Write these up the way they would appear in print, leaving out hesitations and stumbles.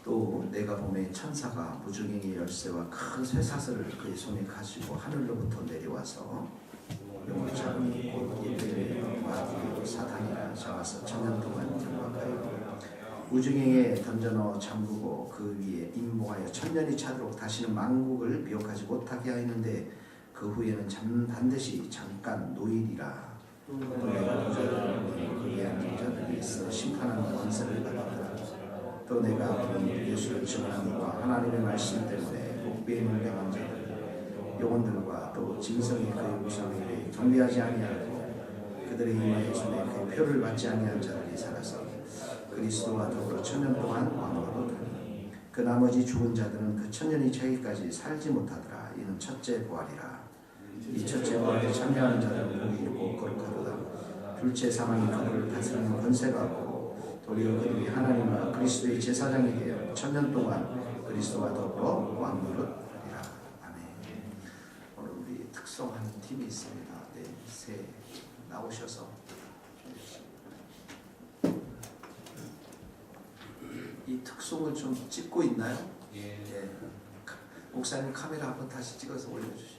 또 내가 보매 천사가 무중행의 열쇠와 큰 쇠사슬을 그의 손에 가지고 하늘로부터 내려와서 용을 잡으니 곧 예배의 마귀요 사탄이라 잡아서 천년 동안 결박하여 무중행에 던져넣어 잠그고 그 위에 임봉하여 천년이 차도록 다시는 만국을 미혹하지 못하게 하였는데 그 후에는 반드시 잠깐 노일이라. 또 내가 부자들을 그 위에 앉은 자들이 있어 심판하는 권세를 받았더라. 또 내가 그런 예수를 증언함과 하나님의 말씀 때문에 복비에 명령한 자들 영혼들과 또 짐승이 그의 우상에게 경배하지 아니하고 그들의 이마에 손에 그의 표를 받지 아니한 자들이 살아서 그리스도와 더불어 천년 동안 왕노로 다니 그 나머지 죽은 자들은 그 천년이 차기까지 살지 못하더라. 이는 첫째 부활이라. 이 첫째 부활에 참여하는 자들은 복이 있고 거룩하도다. 둘째 사망이 그들을 다스리는 권세가 없고 도리어 그들이 하나님과 그리스도의 제사장이 되어 천년 동안 그리스도와 더불어 왕노릇하리라. 아멘. 오늘 우리 특성하는 팀이 있습니다. 네, 새 나오셔서 이 특송을 좀 찍고 있나요? 예. 목사님 카메라 한번 다시 찍어서 올려주시죠.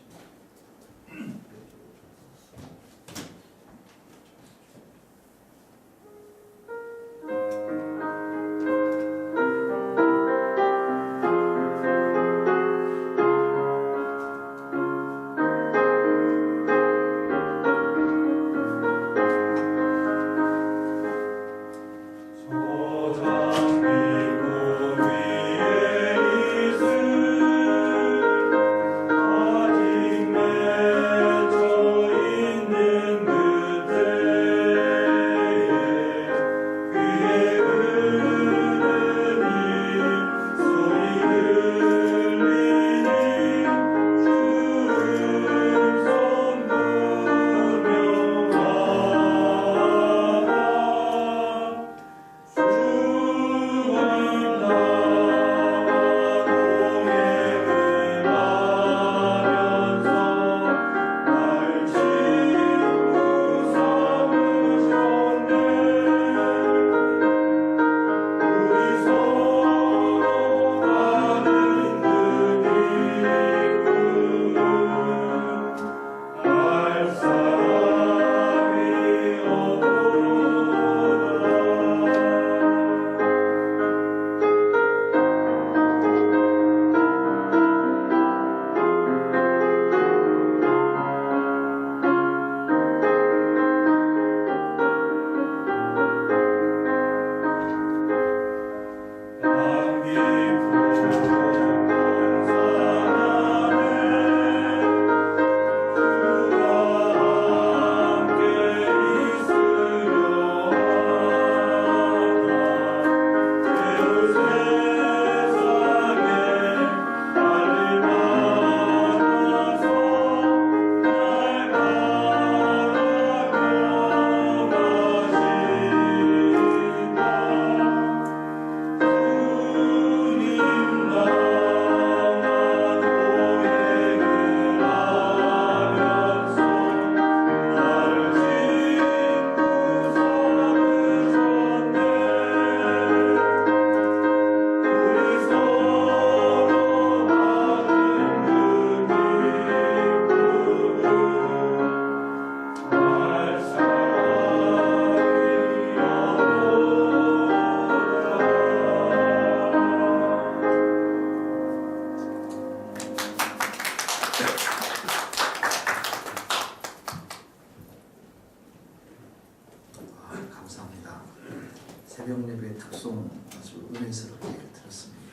새벽 예배 특송 아주 은혜스럽게 들었습니다.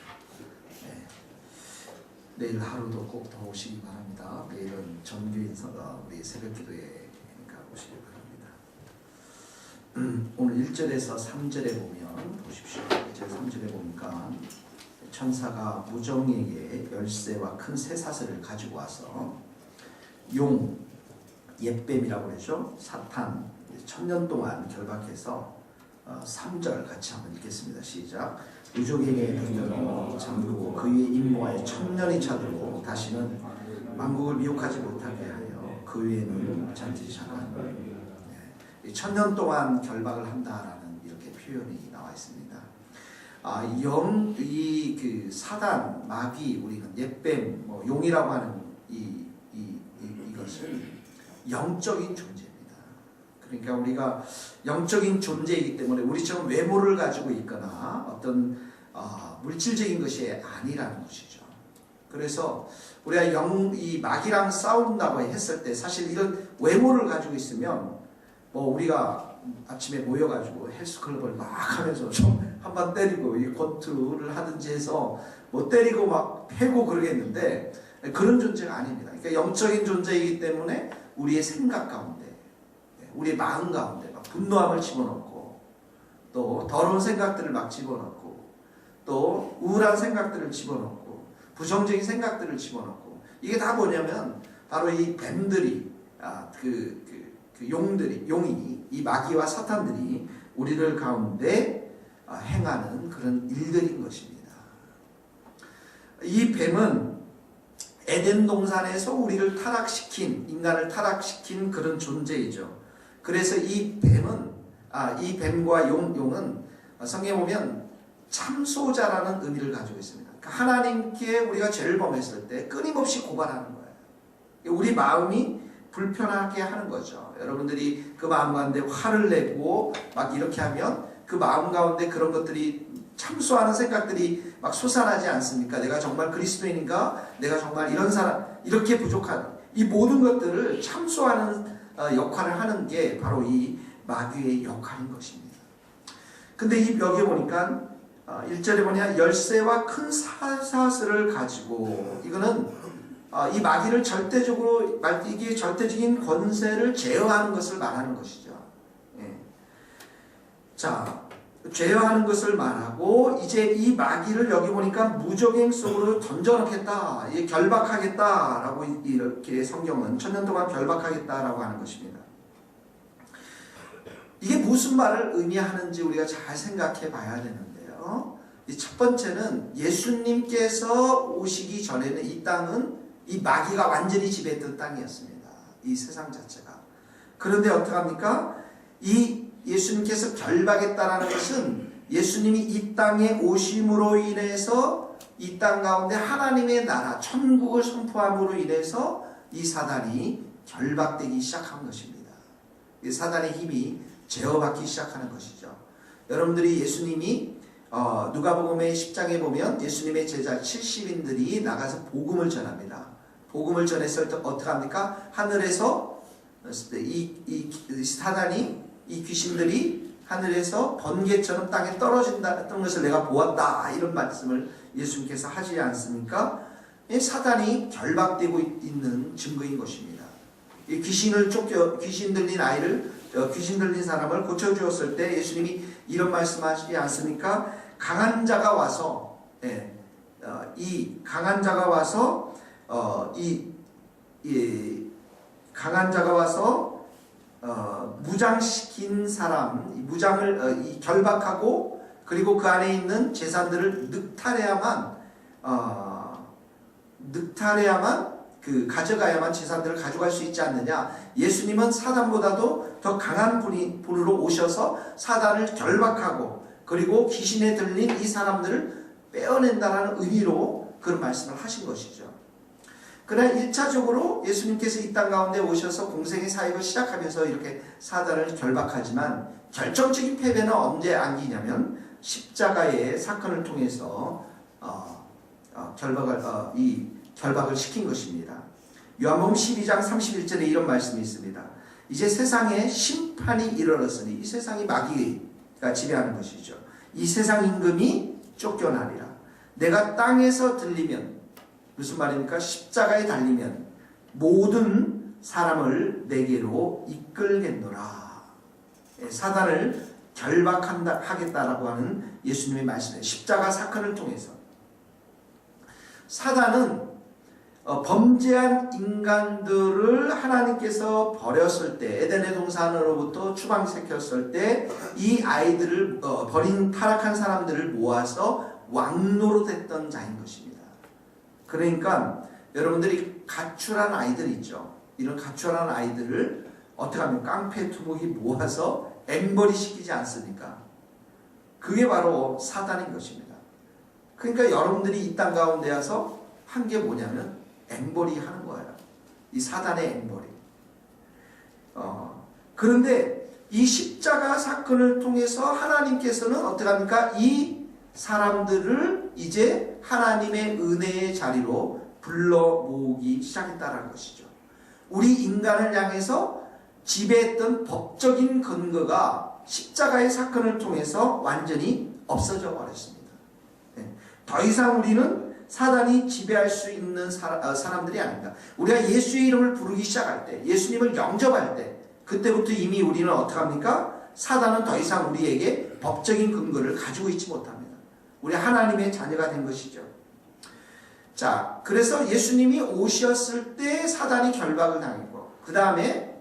네. 내일 하루도 꼭 더 오시기 바랍니다. 내일은 정규인사가 우리 새벽기도회니까 오시기 바랍니다. 오늘 1절에서 3절에 보면 보십시오. 1절 3절에 보니까 천사가 무정에게 열쇠와 큰 쇠사슬을 가지고 와서 용, 옛뱀이라고 그러죠. 사탄, 천년 동안 결박해서 3절 같이 한번 읽겠습니다. 시작. 무족에게 던져놓고 잠그고 그 위에 임모하여 천년이 차도록 다시는 만국을 미혹하지 못하게 하여 그 위에는 잔지 잠깐 천년 동안 결박을 한다라는 이렇게 표현이 나와 있습니다. 이 사단, 마귀, 우리는 옛뱀, 용이라고 하는 이것은 영적인 존재입니다. 그러니까 우리가 영적인 존재이기 때문에 우리처럼 외모를 가지고 있거나 어떤 물질적인 것이 아니라는 것이죠. 그래서 우리가 이 마귀랑 싸운다고 했을 때 사실 이런 외모를 가지고 있으면 우리가 아침에 모여가지고 헬스클럽을 막 하면서 좀 한번 때리고 이 권투를 하든지 해서 때리고 막 패고 그러겠는데 그런 존재가 아닙니다. 그러니까 영적인 존재이기 때문에 우리의 생각 가운데, 우리의 마음 가운데 막 분노함을 집어넣고 또 더러운 생각들을 막 집어넣고 또 우울한 생각들을 집어넣고 부정적인 생각들을 집어넣고 이게 다 뭐냐면 바로 이 뱀들이 용이 이 마귀와 사탄들이 우리들 가운데 행하는 그런 일들인 것입니다. 이 뱀은 에덴 동산에서 우리를 인간을 타락시킨 그런 존재이죠. 그래서 이 뱀과 용은 성경에 보면 참소자라는 의미를 가지고 있습니다. 그러니까 하나님께 우리가 죄를 범했을 때 끊임없이 고발하는 거예요. 우리 마음이 불편하게 하는 거죠. 여러분들이 그 마음 가운데 화를 내고 막 이렇게 하면 그 마음 가운데 그런 것들이 참소하는 생각들이 막 솟아나지 않습니까? 내가 정말 그리스도인인가? 내가 정말 이런 사람, 이렇게 부족한 이 모든 것들을 참소하는 역할을 하는 게 바로 이 마귀의 역할인 것입니다. 근데 이 벽에 보니까 1절에 보냐 열쇠와 큰 사슬을 가지고 이거는 이 마귀를 이게 절대적인 권세를 제어하는 것을 말하는 것이죠. 자, 제어하는 것을 말하고 이제 이 마귀를 여기 보니까 무적행 속으로 던져놓겠다, 결박하겠다라고 이렇게 성경은 1000년 동안 결박하겠다라고 하는 것입니다. 이게 무슨 말을 의미하는지 우리가 잘 생각해 봐야 되는데요. 첫 번째는 예수님께서 오시기 전에는 이 땅은 이 마귀가 완전히 지배했던 땅이었습니다. 이 세상 자체가. 그런데 어떡합니까? 이 예수님께서 결박했다라는 것은 예수님이 이 땅에 오심으로 인해서 이 땅 가운데 하나님의 나라, 천국을 선포함으로 인해서 이 사단이 결박되기 시작한 것입니다. 이 사단의 힘이 제어받기 시작하는 것이죠. 여러분들이 예수님이 누가복음의 10장에 보면 예수님의 제자 70인들이 나가서 복음을 전합니다. 복음을 전했을 때 어떻게 합니까? 하늘에서 이 사단이 이 귀신들이 하늘에서 번개처럼 땅에 떨어진다는 것을 내가 보았다. 이런 말씀을 예수님께서 하지 않습니까? 사단이 결박되고 있는 증거인 것입니다. 이 귀신 들린 사람을 고쳐주었을 때 예수님이 이런 말씀하시지 않습니까? 강한 자가 와서 무장시킨 사람, 무장을 결박하고 그리고 그 안에 있는 재산들을 늑탈해야만 가져가야만 재산들을 가져갈 수 있지 않느냐. 예수님은 사단보다도 더 강한 분으로 오셔서 사단을 결박하고 그리고 귀신에 들린 이 사람들을 빼어낸다는 의미로 그런 말씀을 하신 것이죠. 그러나 1차적으로 예수님께서 이 땅 가운데 오셔서 공생의 사역을 시작하면서 이렇게 사단을 결박하지만 결정적인 패배는 언제 안기냐면 십자가의 사건을 통해서 결박을 시킨 것입니다. 요한복음 12장 31절에 이런 말씀이 있습니다. 이제 세상에 심판이 이르렀으니 이 세상이 마귀가 지배하는 것이죠. 이 세상 임금이 쫓겨나리라. 내가 땅에서 들리면 무슨 말입니까? 십자가에 달리면 모든 사람을 내게로 이끌겠노라. 사단을 결박하겠다라고 하는 예수님의 말씀이에요. 십자가 사건을 통해서. 사단은 범죄한 인간들을 하나님께서 버렸을 때, 에덴의 동산으로부터 추방시켰을 때 이 아이들을 버린 타락한 사람들을 모아서 왕노릇했던 자인 것입니다. 그러니까 여러분들이 가출한 아이들 있죠. 이런 가출한 아이들을 어떻게 하면 깡패 두목이 모아서 앵벌이 시키지 않습니까? 그게 바로 사단인 것입니다. 그러니까 여러분들이 이 땅 가운데 와서 한 게 뭐냐면 앵벌이 하는 거예요. 이 사단의 앵벌이. 그런데 이 십자가 사건을 통해서 하나님께서는 어떻게 합니까? 이 사람들을 이제 하나님의 은혜의 자리로 불러 모으기 시작했다는 것이죠. 우리 인간을 향해서 지배했던 법적인 근거가 십자가의 사건을 통해서 완전히 없어져 버렸습니다. 더 이상 우리는 사단이 지배할 수 있는 사람들이 아닙니다. 우리가 예수의 이름을 부르기 시작할 때, 예수님을 영접할 때, 그때부터 이미 우리는 어떻게 합니까? 사단은 더 이상 우리에게 법적인 근거를 가지고 있지 못합니다. 우리 하나님의 자녀가 된 것이죠. 자, 그래서 예수님이 오셨을 때 사단이 결박을 당했고, 그 다음에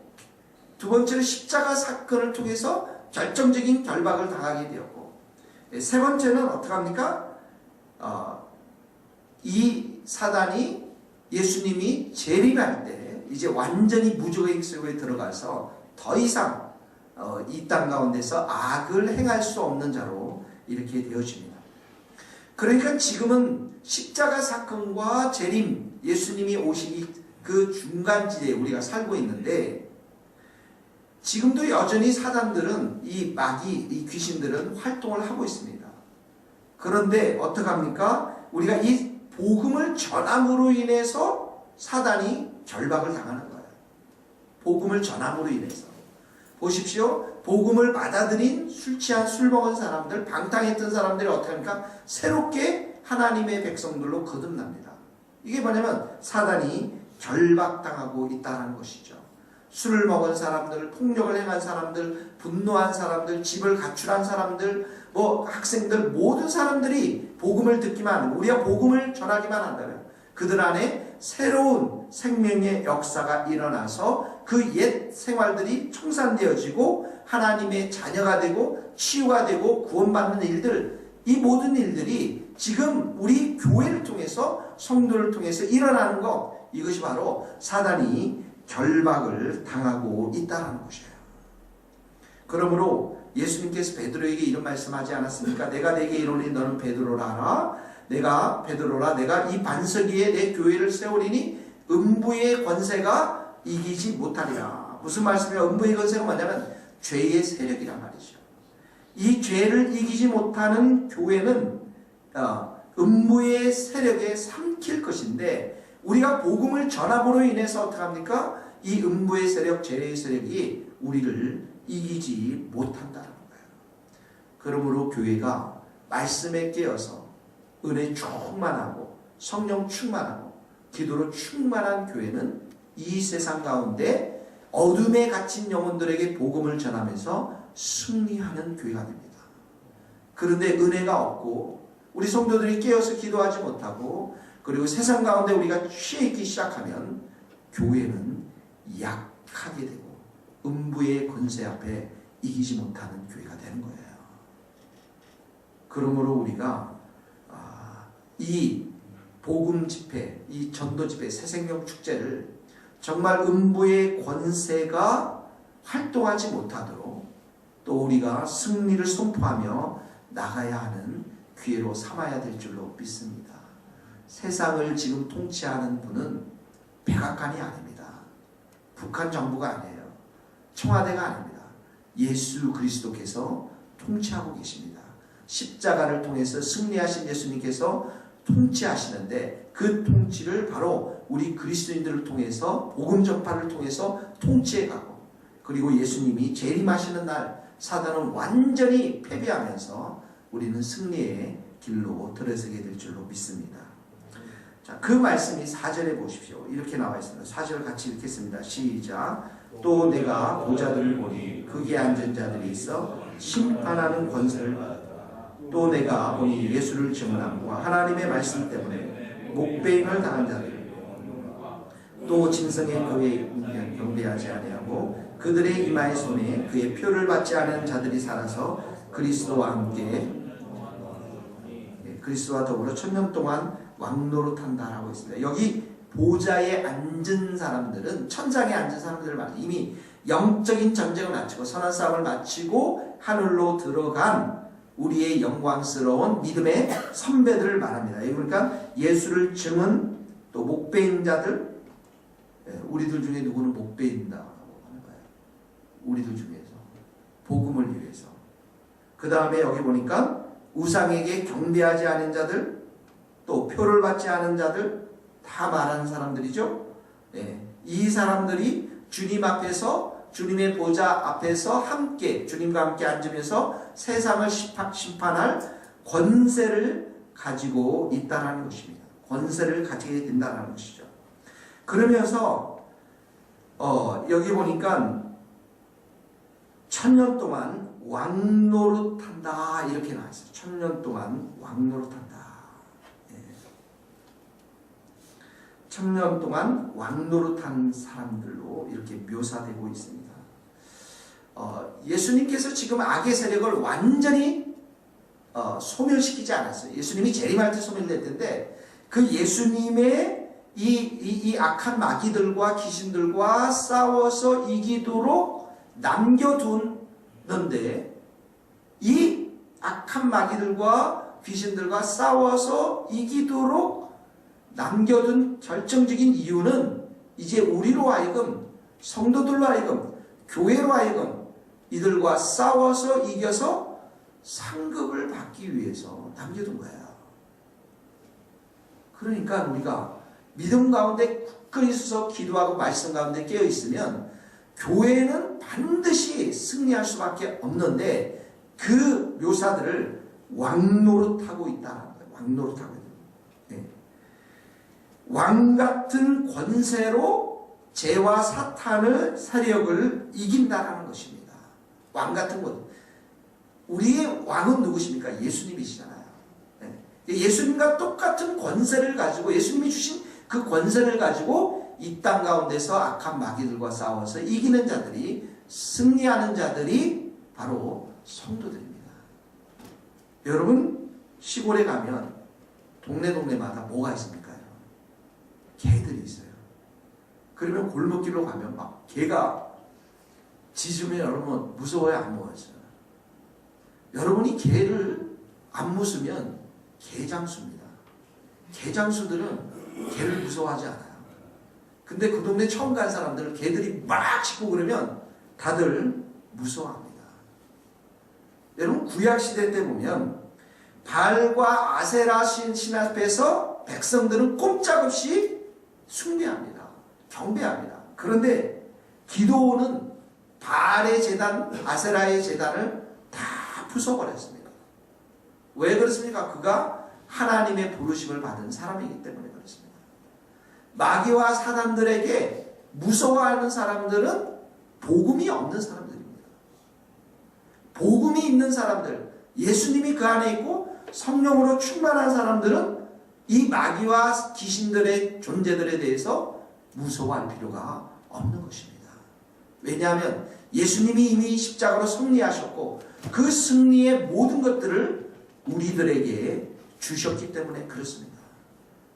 두 번째로 십자가 사건을 통해서 결정적인 결박을 당하게 되었고, 세 번째는 어떻게 합니까? 이 사단이 예수님이 재림할 때 이제 완전히 무적의 속에 들어가서 더 이상 이 땅 가운데서 악을 행할 수 없는 자로 이렇게 되어집니다. 그러니까 지금은 십자가 사건과 재림, 예수님이 오시기 그 중간지대에 우리가 살고 있는데, 지금도 여전히 사단들은, 이 마귀, 이 귀신들은 활동을 하고 있습니다. 그런데 어떡합니까? 우리가 이 복음을 전함으로 인해서 사단이 결박을 당하는 거예요. 복음을 전함으로 인해서. 보십시오. 복음을 받아들인 술 취한 술 먹은 사람들, 방탕했던 사람들이 어떻게 합니까? 새롭게 하나님의 백성들로 거듭납니다. 이게 뭐냐면 사단이 결박당하고 있다는 것이죠. 술을 먹은 사람들, 폭력을 행한 사람들, 분노한 사람들, 집을 가출한 사람들, 학생들, 모든 사람들이 복음을 듣기만 하면, 우리가 복음을 전하기만 한다면 그들 안에 새로운 생명의 역사가 일어나서 그 옛 생활들이 청산되어지고 하나님의 자녀가 되고 치유가 되고 구원받는 일들, 이 모든 일들이 지금 우리 교회를 통해서, 성도를 통해서 일어나는 것, 이것이 바로 사단이 결박을 당하고 있다는 것이에요. 그러므로 예수님께서 베드로에게 이런 말씀하지 않았습니까? 내가 내게 이르노니 너는 베드로라. 내가 베드로라. 내가 이 반석 위에 내 교회를 세우리니 음부의 권세가 이기지 못하리라. 무슨 말씀이에요? 음부의 권세가 뭐냐면 죄의 세력이란 말이죠. 이 죄를 이기지 못하는 교회는 음부의 세력에 삼킬 것인데, 우리가 복음을 전함으로 인해서 어떻게 합니까? 이 음부의 세력, 죄의 세력이 우리를 이기지 못한다는 거예요. 그러므로 교회가 말씀에 깨어서 은혜 충만하고 성령 충만하고 기도로 충만한 교회는 이 세상 가운데 어둠에 갇힌 영혼들에게 복음을 전하면서 승리하는 교회가 됩니다. 그런데 은혜가 없고 우리 성도들이 깨어서 기도하지 못하고, 그리고 세상 가운데 우리가 취해 있기 시작하면 교회는 약하게 되고 음부의 권세 앞에 이기지 못하는 교회가 되는 거예요. 그러므로 우리가 이 복음 집회, 이 전도 집회, 새생명 축제를 정말 음부의 권세가 활동하지 못하도록 또 우리가 승리를 선포하며 나가야 하는 기회로 삼아야 될 줄로 믿습니다. 세상을 지금 통치하는 분은 백악관이 아닙니다. 북한 정부가 아니에요. 청와대가 아닙니다. 예수 그리스도께서 통치하고 계십니다. 십자가를 통해서 승리하신 예수님께서 통치하시는데, 그 통치를 바로 우리 그리스도인들을 통해서, 복음 전파를 통해서 통치해 가고, 그리고 예수님이 재림하시는 날 사단은 완전히 패배하면서 우리는 승리의 길로 들어서게 될 줄로 믿습니다. 자, 그 말씀이 4절에 보십시오. 이렇게 나와 있습니다. 4절 같이 읽겠습니다. 시작. 또 내가 보좌들을 보니 거기에 앉은 자들이 있어 심판하는 권세를 받았다. 또 내가 보니 예수를 증언함과 하나님의 말씀 때문에 목배임을 당한 자들, 또 짐승의 그에 경배하지 아니하고 그들의 이마의 손에 그의 표를 받지 않은 자들이 살아서 그리스도와 함께, 그리스도와 더불어 1000년 동안 왕노릇한다라고 있습니다. 여기 보좌에 앉은 사람들은, 천상에 앉은 사람들을 말해요. 이미 영적인 전쟁을 마치고 선한 싸움을 마치고 하늘로 들어간 우리의 영광스러운 믿음의 선배들을 말합니다. 그러니까 예수를 증은 또 목배인 자들, 우리들 중에 누구는 목배인다고 하는 거예요. 우리들 중에서 복음을 위해서. 그 다음에 여기 보니까 우상에게 경배하지 않은 자들, 또 표를 받지 않은 자들, 다 말하는 사람들이죠. 이 사람들이 주님 앞에서, 주님의 보좌 앞에서 함께, 주님과 함께 앉으면서 세상을 심판할 권세를 가지고 있다는 것입니다. 권세를 가지게 된다는 것이죠. 그러면서 여기 보니까 1000년 동안 왕노릇한다 이렇게 나왔어요. 1000년 동안 왕노릇한다. 1000년 동안 왕노릇한 사람들로 이렇게 묘사되고 있습니다. 예수님께서 지금 악의 세력을 완전히 소멸시키지 않았어요. 예수님이 재림할 때 소멸됐는데 그 예수님의 이 악한 마귀들과 귀신들과 싸워서 이기도록 남겨두는데, 이 악한 마귀들과 귀신들과 싸워서 이기도록 남겨둔 결정적인 이유는 이제 우리로 하여금, 성도들로 하여금, 교회로 하여금 이들과 싸워서 이겨서 상급을 받기 위해서 남겨둔 거예요. 그러니까 우리가 믿음 가운데 굳건히 서서 기도하고 말씀 가운데 깨어 있으면 교회는 반드시 승리할 수밖에 없는데, 그 묘사들을 왕노릇하고 있다는 거예요. 왕노릇하고 있다. 왕 같은 권세로 죄와 사탄을 세력을 이긴다라는 것입니다. 왕 같은 권. 우리의 왕은 누구십니까? 예수님이시잖아요. 예수님과 똑같은 권세를 가지고, 예수님이 주신 그 권세를 가지고 이 땅 가운데서 악한 마귀들과 싸워서 이기는 자들이, 승리하는 자들이 바로 성도들입니다. 여러분, 시골에 가면 동네마다 뭐가 있습니까? 개들이 있어요. 그러면 골목길로 가면 막 개가 짖으면 여러분 무서워요, 안 무서워요? 여러분이 개를 안 무서우면 개장수입니다. 개장수들은 개를 무서워하지 않아요. 근데 그 동네 처음 간 사람들은 개들이 막 짖고 그러면 다들 무서워합니다. 여러분, 구약시대 때 보면 바알과 아세라 신 앞에서 백성들은 꼼짝없이 숭배합니다. 경배합니다. 그런데 기드온은 바알의 제단, 아세라의 제단을 다 부숴버렸습니다. 왜 그렇습니까? 그가 하나님의 부르심을 받은 사람이기 때문에 그렇습니다. 마귀와 사단들에게 무서워하는 사람들은 복음이 없는 사람들입니다. 복음이 있는 사람들, 예수님이 그 안에 있고 성령으로 충만한 사람들은 이 마귀와 귀신들의 존재들에 대해서 무서워할 필요가 없는 것입니다. 왜냐하면 예수님이 이미 십자가로 승리하셨고 그 승리의 모든 것들을 우리들에게 주셨기 때문에 그렇습니다.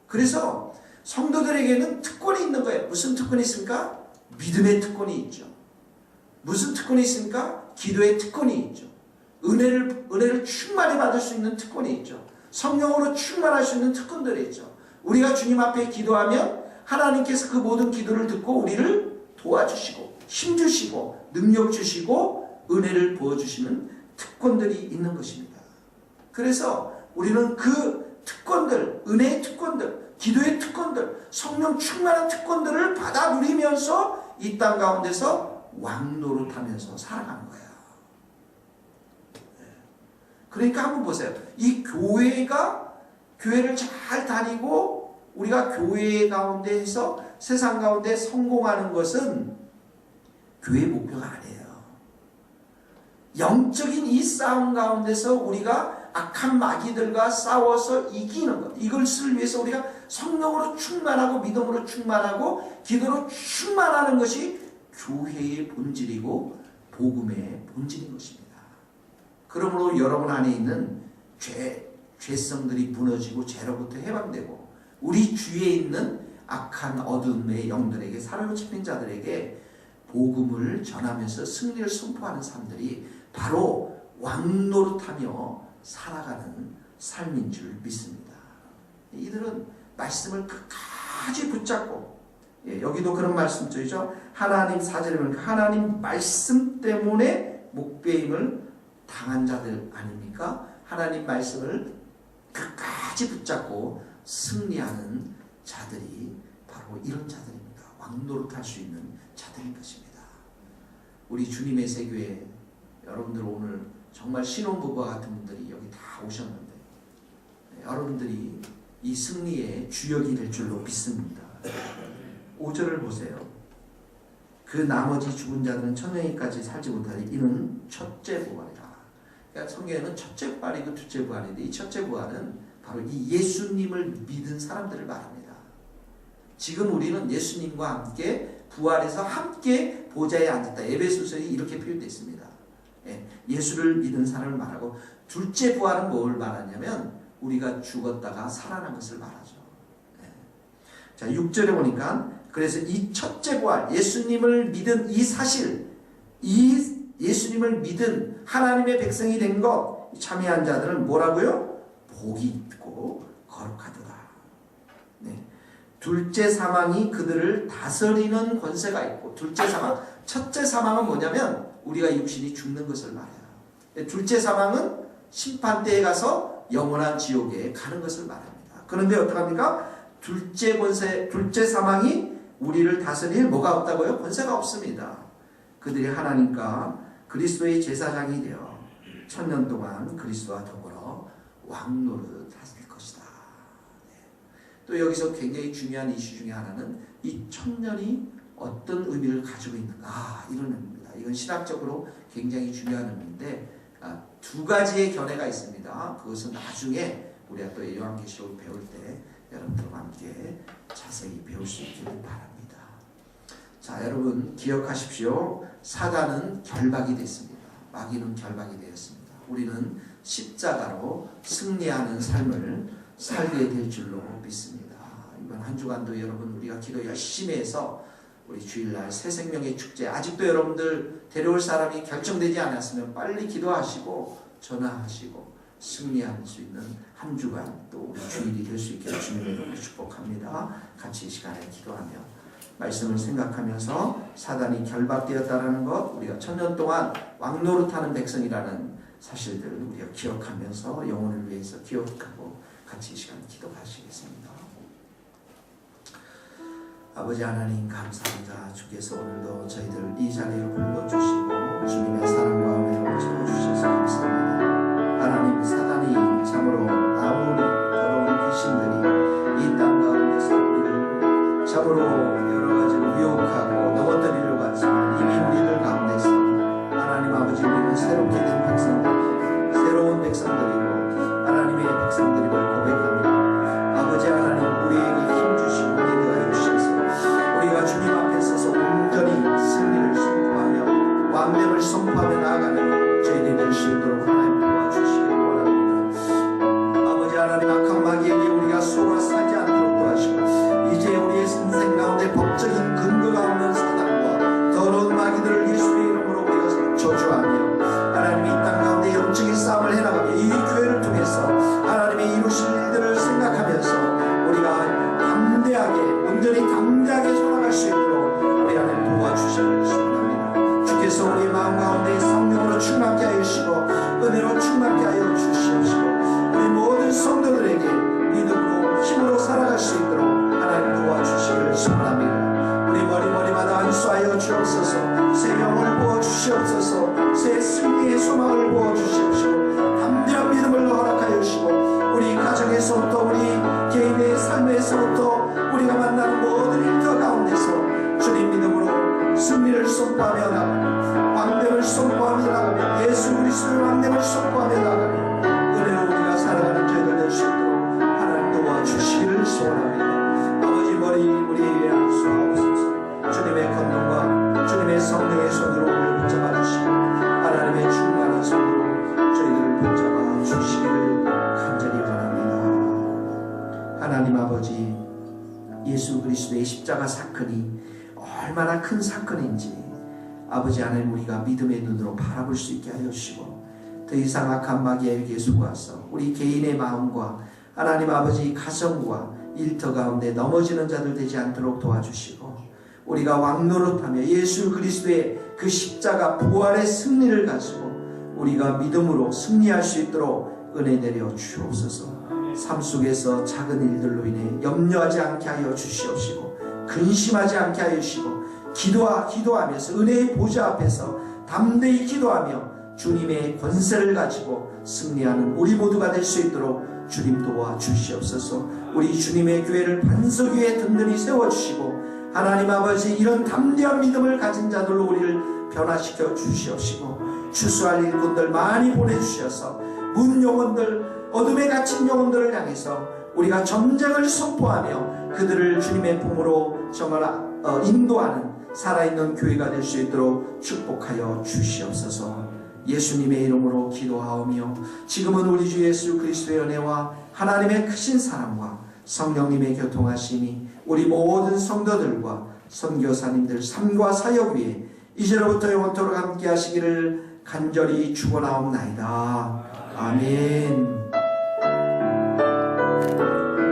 그래서 성도들에게는 특권이 있는 거예요. 무슨 특권이 있습니까? 믿음의 특권이 있죠. 무슨 특권이 있습니까? 기도의 특권이 있죠. 은혜를 충만히 받을 수 있는 특권이 있죠. 성령으로 충만할 수 있는 특권들이 있죠. 우리가 주님 앞에 기도하면 하나님께서 그 모든 기도를 듣고 우리를 도와주시고 힘주시고 능력 주시고 은혜를 부어주시는 특권들이 있는 것입니다. 그래서 우리는 그 특권들, 은혜의 특권들, 기도의 특권들, 성령 충만한 특권들을 받아 누리면서 이 땅 가운데서 왕노릇하면서 살아가는 거예요. 그러니까 한번 보세요. 이 교회를 잘 다니고 우리가 교회 가운데에서 세상 가운데 성공하는 것은 교회의 목표가 아니에요. 영적인 이 싸움 가운데서 우리가 악한 마귀들과 싸워서 이기는 것, 이것을 위해서 우리가 성령으로 충만하고 믿음으로 충만하고 기도로 충만하는 것이 교회의 본질이고 복음의 본질인 것입니다. 그러므로 여러분 안에 있는 죄성들이 무너지고 죄로부터 해방되고 우리 주위에 있는 악한 어둠의 영들에게 사로잡힌 자들에게 복음을 전하면서 승리를 선포하는 사람들이 바로 왕노릇하며 살아가는 삶인 줄 믿습니다. 이들은 말씀을 끝까지 붙잡고, 여기도 그런 말씀이죠. 하나님 4절에 보니까 하나님 말씀 때문에 목배임을 당한 자들 아닙니까? 하나님 말씀을 끝까지 붙잡고 승리하는 자들이 바로 이런 자들입니다. 왕노릇할 수 있는 자들인 것입니다. 우리 주님의 세교회 여러분들 오늘 정말 신혼부부와 같은 분들이 여기 다 오셨는데 여러분들이 이 승리의 주역이 될 줄로 믿습니다. 5절을 보세요. 그 나머지 죽은 자들은 천년까지 살지 못하니 이는 첫째 부활이라. 그러니까 성경에는 첫째 부활이고 둘째 부활인데 이 첫째 부활은 바로 이 예수님을 믿은 사람들을 말합니다. 지금 우리는 예수님과 함께 부활해서 함께 보좌에 앉았다. 에베소서에 이렇게 표현되어 있습니다. 예수를 믿은 사람을 말하고 둘째 부활은 뭘 말하냐면 우리가 죽었다가 살아난 것을 말하죠. 자, 6절에 보니까 그래서 이 첫째 부활, 예수님을 믿은 이 사실, 이 예수님을 믿은 하나님의 백성이 된 것 참여한 자들은 뭐라고요? 복이 있고 거룩하도다. 네. 둘째 사망이 그들을 다스리는 권세가 있고, 둘째 사망, 첫째 사망은 뭐냐면 우리가 육신이 죽는 것을 말해요. 둘째 사망은 심판대에 가서 영원한 지옥에 가는 것을 말합니다. 그런데 어떡합니까? 둘째 권세, 둘째 사망이 우리를 다스릴 뭐가 없다고요? 권세가 없습니다. 그들이 하나님과 그리스도의 제사장이 되어 천년 동안 그리스도와 더불어 왕노릇 하실 것이다. 또 여기서 굉장히 중요한 이슈 중에 하나는 이 천년이 어떤 의미를 가지고 있는가, 이런 의미입니다. 이건 신학적으로 굉장히 중요한 의미인데 두 가지의 견해가 있습니다. 그것은 나중에 우리가 또 요한계시록을 배울 때 여러분들과 함께 자세히 배울 수 있기를 바랍니다. 자, 여러분 기억하십시오. 사단은 결박이 됐습니다. 마귀는 결박이 되었습니다. 우리는 십자가로 승리하는 삶을 살게 될 줄로 믿습니다. 이번 한 주간도 여러분 우리가 기도 열심히 해서 우리 주일날 새생명의 축제, 아직도 여러분들 데려올 사람이 결정되지 않았으면 빨리 기도하시고 전화하시고 승리할 수 있는 한 주간 또 우리 주일이 될 수 있기를 주님의 이름으로 축복합니다. 같이 이 시간에 기도하며 말씀을 생각하면서 사단이 결박되었다는 것, 우리가 천년 동안 왕노릇하는 백성이라는 사실들을 우리가 기억하면서 영혼을 위해서 기억하고 같이 이 시간 기도하시겠습니다. 아버지 하나님 감사합니다. 주께서 오늘도 저희들 이 자리로 불러주시고 주님의 사랑과 은혜로 채워주셔서 감사합니다. 하나님, 사단이 참으로 아무리 더러운 귀신들이 이 땅 가운데서 우리를 참으로 여러 가지로 유혹하고 넘어뜨리려고 하지만 이미 우리들 가운데서 하나님 아버지, 우리는 새롭게 된 백성들, 새로운 백성들이고 하나님의 백성들임을 고백합니다. 아버지 하나님, 우리에게 힘 주시고 인도하여 주셔서 우리가 주님 앞에 서서 온전히 승리를 선포하며 왕됨을 선포하며 나아가는 저희들이 될 수 있도록 하나님 도와주시기 바랍니다. 아버지 하나님, 악한 마귀에게 우리가 속아 살지 않도록 도와주시고 이제 우리의 인생 가운데 법적인 근거가 없는 사단과 더러운 마귀들을 예수의 이름으로 우리가 저주하며 하나님 이 땅 가운데 영적인 싸움을 해나가며 이 교회를 통해서 하나님의 이루신 일들을 생각하면서 우리가 담대하게, 온전히 담대하게 살아갈 수 있도록 우리 하나님 도와주시기를 소원합니다. 주께서 우리 마음 가운데 성령으로 충만케 하여 주시고 은혜로 충만케 하여 주시옵시고 우리 모든 성도들에게 믿음으로 힘으로 살아갈 수 있도록 하나님 도와주시기를 소원합니다. 우리 머리마다 안수하여 주옵소서. 새 영을 부어주시옵소서. 새 승리의 소망을 부어주시옵시고 담대한 믿음을 허락하여 주시고 우리 가정에서부터 우리 개인의 삶에서부터 우리가 만나는 모든 일터 가운데서 주님 믿음으로 승리를 선포하며 나가며 왕됨을 선포하며 나가며 예수 그리스도의 왕됨을 선포하며 나가며 은혜로 우리가 살아가는 저희들 될 수 있도록 하나님 도와주시기를 소원합니다. 아버지, 머리 우리에게 안수하옵소서. 주님의 권능과 주님의 성령의 손으로 우리를 붙잡아 주시고 하나님의 충만한 손으로 저희들을 붙잡아 주시기를 간절히 바랍니다. 하나님 아버지, 예수 그리스도의 십자가 사건이 얼마나 큰 사건인지 아버지 하나님 우리가 믿음의 눈으로 바라볼 수 있게 하여 주시고 더 이상 악한 마귀에게 속아서 우리 개인의 마음과 하나님 아버지 가정과 일터 가운데 넘어지는 자들 되지 않도록 도와주시고, 우리가 왕노릇하며 예수 그리스도의 그 십자가 부활의 승리를 가지고 우리가 믿음으로 승리할 수 있도록 은혜 내려 주옵소서. 삶 속에서 작은 일들로 인해 염려하지 않게 하여 주시옵시고, 근심하지 않게 하여 주시고, 기도하면서 은혜의 보좌 앞에서 담대히 기도하며 주님의 권세를 가지고 승리하는 우리 모두가 될 수 있도록 주님 도와주시옵소서. 우리 주님의 교회를 반석 위에 든든히 세워주시고, 하나님 아버지 이런 담대한 믿음을 가진 자들로 우리를 변화시켜 주시옵시고, 추수할 일꾼들 많이 보내주셔서 문 영혼들, 어둠에 갇힌 영혼들을 향해서 우리가 전쟁을 선포하며 그들을 주님의 품으로 정말 인도하는 살아있는 교회가 될 수 있도록 축복하여 주시옵소서. 예수님의 이름으로 기도하오며, 지금은 우리 주 예수 그리스도의 은혜와 하나님의 크신 사랑과 성령님의 교통하심이 우리 모든 성도들과 선교사님들 삶과 사역 위에 이제로부터 영원토록 함께 하시기를 간절히 축원하옵나이다. 아멘.